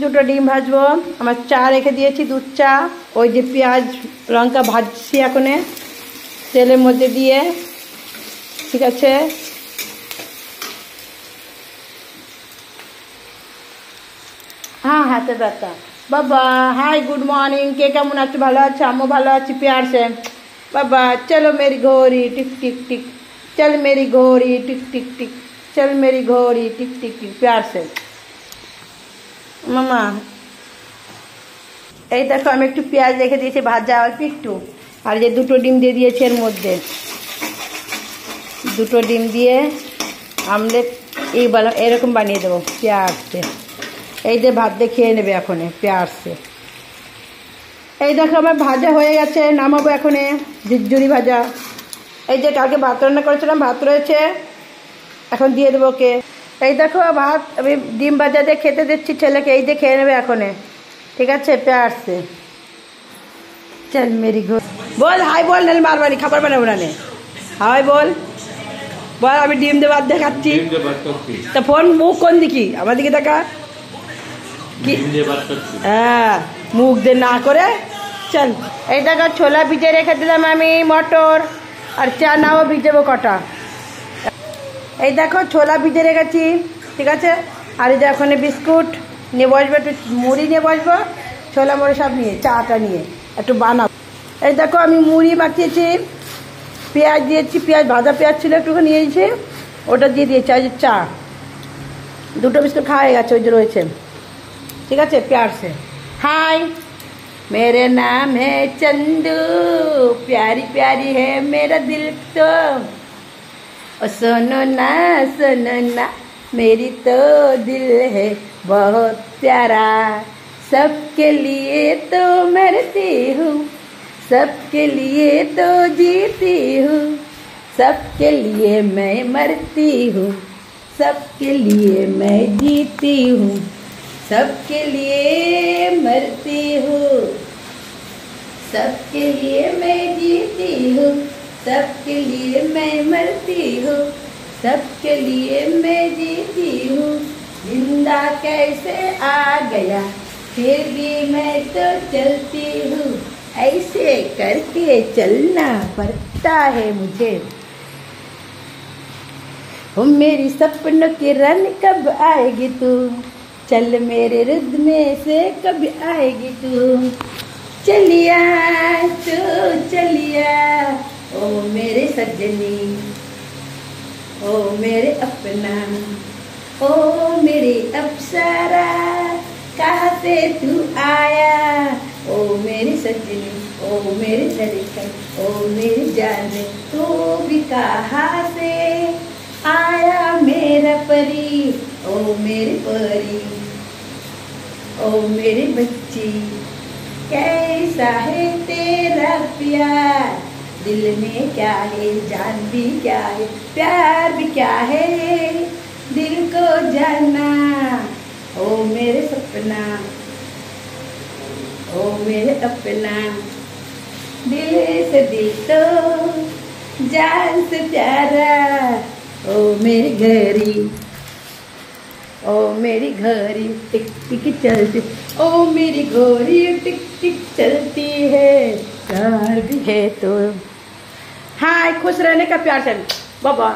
দুটো ডিম ভাজবো। আমার চা রেখে দিয়েছি, দুধ চা। ওই যে পেঁয়াজ লঙ্কা ভাজছি এখন তেলের মধ্যে দিয়ে, ঠিক আছে। হ্যাঁ, হাতে ব্যথা বাবা। High, good morning. কে কেমন আছে? ভালো আছে? আমিও ভালো আছি। प्यार से बाबा। चलो मेरी घोड़ी टिक टिक टिक, चल मेरी घोड़ी टिक टिक टिक, चल मेरी घोड़ी टिक टिक टिक। प्यार से মামা। এই দেখো আমি একটু পেঁয়াজ রেখে দিয়েছি ভাজা অল্প একটু, আর যে দুটো ডিম দিয়ে দিয়েছি এর মধ্যে। দুটো ডিম দিয়ে আমলেট এরকম বানিয়ে দেবো পেঁয়াজ से। এই যে ভাত দিয়ে খেয়ে নেবে এখন পেঁয়াজ से। এই দেখো আমার ভাজা হয়ে গেছে, নামাবো এখন। ঝুরঝুরি ভাজা। এই যে কালকে ভাত রান্না করেছিলাম, ভাত রয়েছে, এখন দিয়ে দেবো ওকে। এই দেখো ভাত আমি ডিম ভাজা দিয়ে খেতে দিচ্ছি ছেলেকে। এই যে খেয়ে নেবে এখন, ঠিক আছে। प्यार से चल मेरी घोड़ी। বল হাই বল, নাহলে মারবানি, খাবার বানাবো না। হাই বল, বল আমি ডিম দিয়ে ভাত দিয়ে খাচ্ছি। তা ফোন মুখ কোন দিকে? আমার দিকে দেখা। হ্যাঁ, মুখ দিয়ে না করে চল। এই দেখো ছোলা ভিজে রেখে দিলাম আমি, মটর আর চা নাও ভিজাবো কটা। এই দেখো ছোলা ভিজে রেখেছি, ঠিক আছে। আর এই যে এখন বিস্কুট নিয়ে বসবো, একটু মুড়ি নিয়ে বসবো, ছোলা মুড়ি সব নিয়ে, চাটা নিয়ে একটু বানাবো। এই দেখো আমি মুড়ি মাখিয়েছি, পেঁয়াজ দিয়েছি, পেঁয়াজ ভাজা পেঁয়াজ ছিল একটুখানি নিয়েছি, ওটা দিয়ে দিয়েছি। আজ চা দুটো বিস্কুট খাওয়া হয়ে গেছে, ওই যে রয়েছে, ঠিক আছে। प्यार से हाय, मेरे नाम है चंदू, प्यारी प्यारी है मेरा दिल तो, ओ सुनो ना मेरी तो दिल है बहुत प्यारा, सबके लिए तो मरती हूँ, सबके लिए तो जीती हूँ, सबके लिए मैं मरती हूँ, सबके लिए मैं जीती हूँ, सबके लिए मरती हूँ, सबके लिए मैं जीती हूँ, सबके लिए मैं मरती हूँ, सबके लिए मैं जीती हूँ। जिंदा कैसे आ गया, फिर भी मैं तो चलती हूँ, ऐसे करके चलना पड़ता है मुझे। मेरी सपनों की रानी कब आएगी तू, चल मेरे रिद्म में से कब आएगी तू, चलिया तू चलिया, ओ मेरे सजनी, ओ मेरे अपना, ओ मेरी अप्सरा, कहाँ से तू आया, ओ मेरी सजनी, ओ मेरी धड़कन, ओ मेरी जान, तू भी कहाँ से आया मेरा परी, ओ मेरी परी, ओ मेरी बच्ची, कैसा है तेरा प्यार, दिल में क्या है, जान भी क्या है, प्यार भी क्या है, दिल को जानना, ओ मेरे सपना, ओ मेरे अपना, दिल से दिल तो जान से प्यारा, ओ मेरी घड़ी, ओ मेरी घड़ी टिक टिक चलती, ओ मेरी घड़ी टिक टिक चलती है, प्यार भी है तो। हाय, खुश रहने का प्यार से बाबा।